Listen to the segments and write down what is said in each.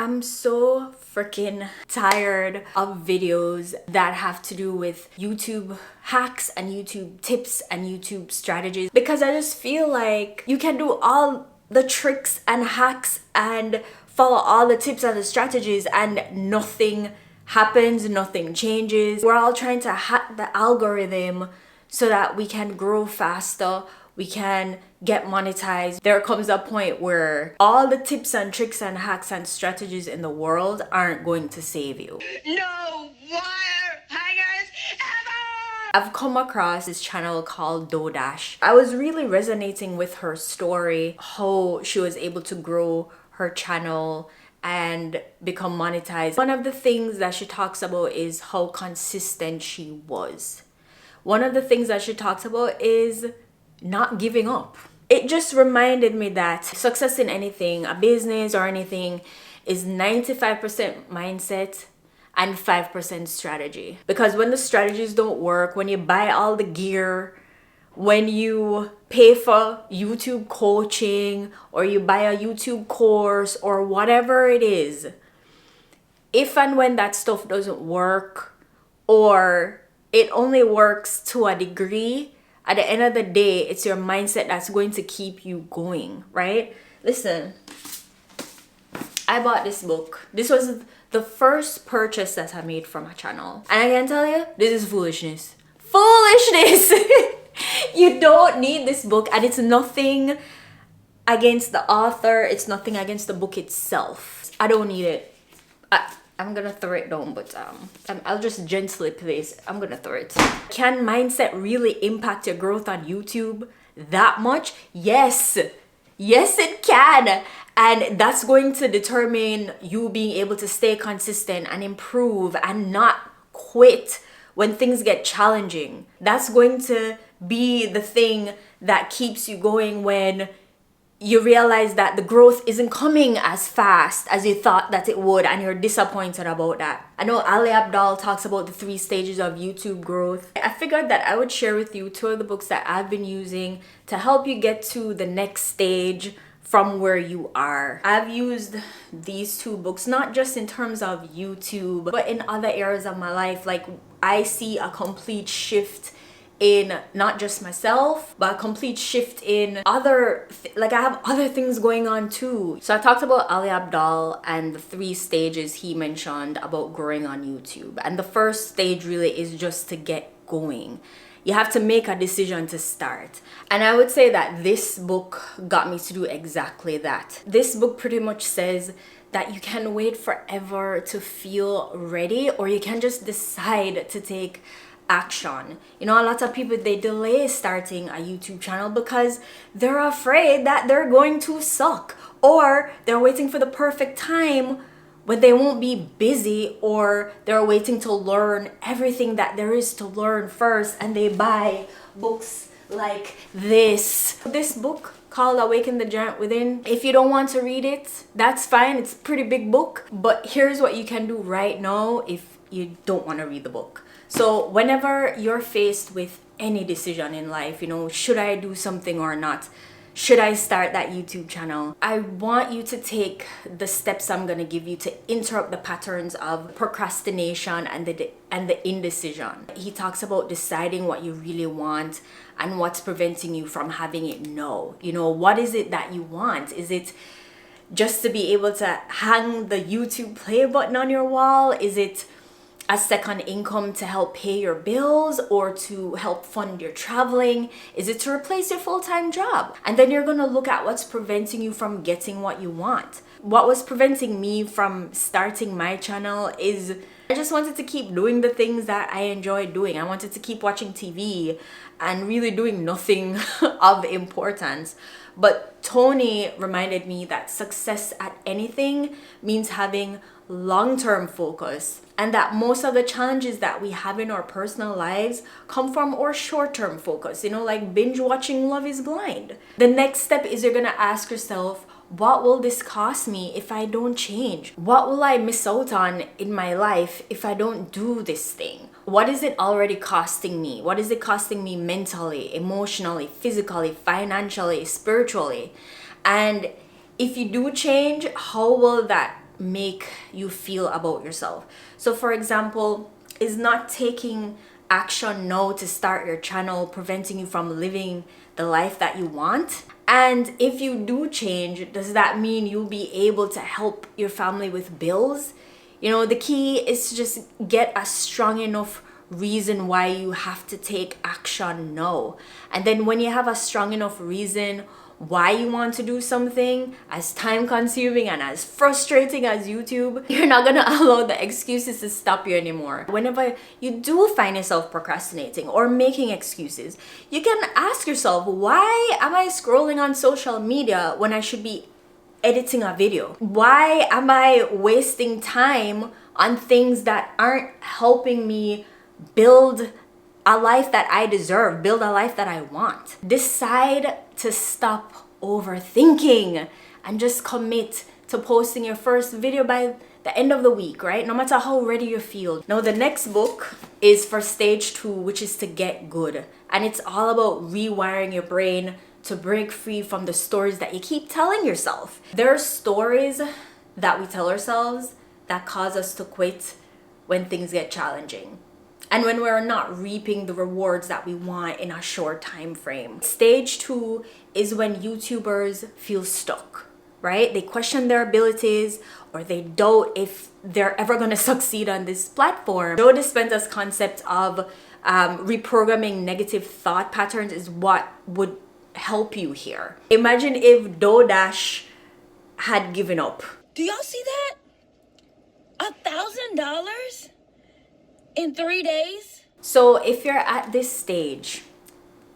I'm so freaking tired of videos that have to do with YouTube hacks and YouTube tips and YouTube strategies, because I just feel like you can do all the tricks and hacks and follow all the tips and the strategies and nothing happens, nothing changes. We're all trying to hack the algorithm so that we can grow faster, we can get monetized. There comes a point where all the tips and tricks and hacks and strategies in the world aren't going to save you. No wire hangers ever! I've come across this channel called Dash. I was really resonating with her story, how she was able to grow her channel and become monetized. One of the things that she talks about is how consistent she was. One of the things that she talks about is not giving up. It just reminded me that success in anything, a business or anything, is 95% mindset and 5% strategy. Because when the strategies don't work, when you buy all the gear, when you pay for YouTube coaching or you buy a YouTube course or whatever it is, if and when that stuff doesn't work, or it only works to a degree, at the end of the day, it's your mindset that's going to keep you going, right? Listen, I bought this book. This was the first purchase that I made from my channel. And I can tell you, this is foolishness. Foolishness! You don't need this book, and it's nothing against the author. It's nothing against the book itself. I don't need it. I'm gonna throw it down, but I'll just gently place. I'm gonna throw it. Can mindset really impact your growth on YouTube that much? Yes. Yes, it can. And that's going to determine you being able to stay consistent and improve and not quit when things get challenging. That's going to be the thing that keeps you going when you realize that the growth isn't coming as fast as you thought that it would, and you're disappointed about that. I know Ali Abdaal talks about the 3 stages of YouTube growth. I figured that I would share with you 2 of the books that I've been using to help you get to the next stage from where you are. I've used these 2 books not just in terms of YouTube, but in other areas of my life. Like, I see a complete shift in not just myself, but a complete shift in other I have other things going on too. So I talked about Ali Abdaal and the 3 stages he mentioned about growing on YouTube. And the first stage really is just to get going. You have to make a decision to start. And I would say that this book got me to do exactly that. This book pretty much says that you can wait forever to feel ready, or you can just decide to take action. You know, a lot of people, they delay starting a YouTube channel because they're afraid that they're going to suck, or they're waiting for the perfect time when they won't be busy, or they're waiting to learn everything that there is to learn first, and they buy books like this book called Awaken the Giant Within. If you don't want to read it, that's fine. It's a pretty big book, but here's what you can do right now if you don't want to read the book. So whenever you're faced with any decision in life, you know, should I do something or not? Should I start that YouTube channel? I want you to take the steps I'm going to give you to interrupt the patterns of procrastination and the indecision. He talks about deciding what you really want and what's preventing you from having it now. You know, what is it that you want? Is it just to be able to hang the YouTube play button on your wall? Is it a second income to help pay your bills or to help fund your traveling? Is it to replace your full-time job? And then you're gonna look at what's preventing you from getting what you want. What was preventing me from starting my channel is I just wanted to keep doing the things that I enjoyed doing. I wanted to keep watching TV and really doing nothing of importance. But Tony reminded me that success at anything means having long-term focus, and that most of the challenges that we have in our personal lives come from our short-term focus, you know, like binge watching Love is Blind. The next step is you're gonna ask yourself, what will this cost me if I don't change? What will I miss out on in my life if I don't do this thing? What is it already costing me? What is it costing me mentally, emotionally, physically, financially, spiritually? And if you do change, how will that make you feel about yourself. So for example, is not taking action now to start your channel preventing you from living the life that you want? And if you do change, does that mean you'll be able to help your family with bills? You know, the key is to just get a strong enough reason why you have to take action now. And then when you have a strong enough reason why you want to do something, as time consuming and as frustrating as YouTube, you're not gonna allow the excuses to stop you anymore. Whenever you do find yourself procrastinating or making excuses, you can ask yourself, why am I scrolling on social media when I should be editing a video? Why am I wasting time on things that aren't helping me build a life that I deserve, build a life that I want? Decide to stop overthinking and just commit to posting your first video by the end of the week, right? No matter how ready you feel. Now, the next book is for stage 2, which is to get good. And it's all about rewiring your brain to break free from the stories that you keep telling yourself. There are stories that we tell ourselves that cause us to quit when things get challenging and when we're not reaping the rewards that we want in a short time frame. Stage 2 is when YouTubers feel stuck, right? They question their abilities or they doubt if they're ever going to succeed on this platform. Joe Dispenza's concept of reprogramming negative thought patterns is what would help you here. Imagine if DoorDash had given up. Do y'all see that? $1,000 in 3 days? So if you're at this stage,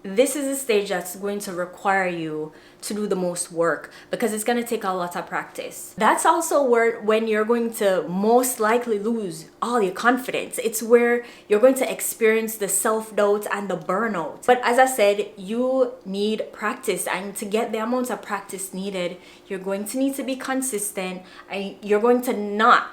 this is a stage that's going to require you to do the most work because it's going to take a lot of practice. That's also when you're going to most likely lose all your confidence. It's where you're going to experience the self-doubt and the burnout. But as I said, you need practice, and to get the amount of practice needed, you're going to need to be consistent, and you're going to not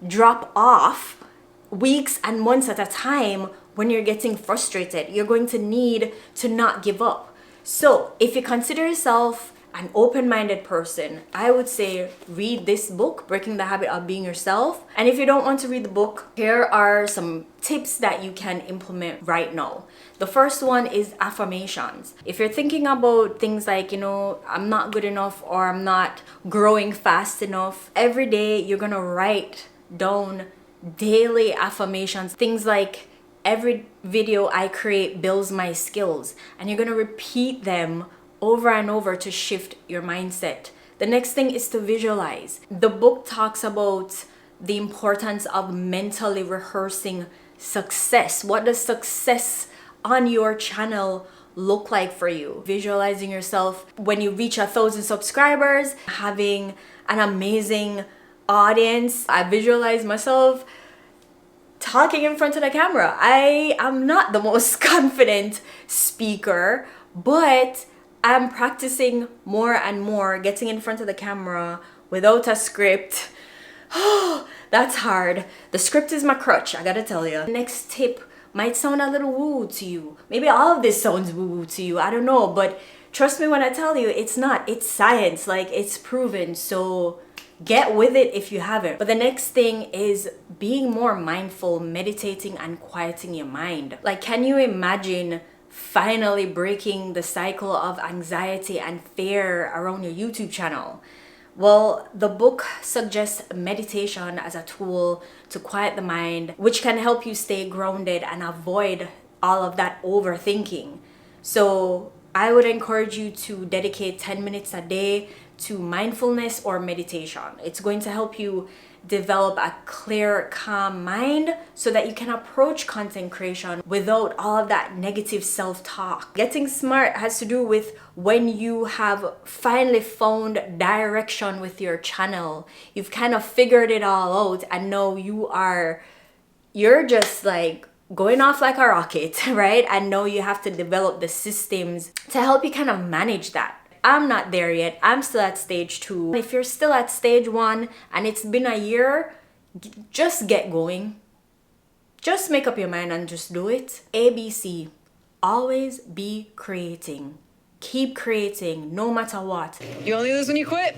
drop off weeks and months at a time when you're getting frustrated. You're going to need to not give up. So if you consider yourself an open-minded person, I would say read this book, Breaking the Habit of Being Yourself. And if you don't want to read the book, here are some tips that you can implement right now. The first one is affirmations. If you're thinking about things like, I'm not good enough or I'm not growing fast enough, every day you're gonna write down daily affirmations. Things like, every video I create builds my skills, and you're gonna repeat them over and over to shift your mindset. The next thing is to visualize. The book talks about the importance of mentally rehearsing success. What does success on your channel look like for you? Visualizing yourself when you reach 1,000 subscribers, having an amazing audience. I visualize myself talking in front of the camera. I am not the most confident speaker, but I'm practicing more and more getting in front of the camera without a script. Oh, that's hard. The script is my crutch, I gotta tell you. Next tip might sound a little woo to you. Maybe all of this sounds woo to you, I don't know, but trust me when I tell you, it's not. It's science, like it's proven. So get with it if you haven't. But the next thing is being more mindful, meditating and quieting your mind. Like, can you imagine finally breaking the cycle of anxiety and fear around your YouTube channel? Well, the book suggests meditation as a tool to quiet the mind, which can help you stay grounded and avoid all of that overthinking. So I would encourage you to dedicate 10 minutes a day to mindfulness or meditation. It's going to help you develop a clear, calm mind so that you can approach content creation without all of that negative self-talk. Getting smart has to do with when you have finally found direction with your channel. You've kind of figured it all out, and now you're just like going off like a rocket, right? And now you have to develop the systems to help you kind of manage that. I'm not there yet. I'm still at stage 2. If you're still at stage 1 and it's been a year, just get going. Just make up your mind and just do it. ABC, always be creating. Keep creating no matter what. You only lose when you quit.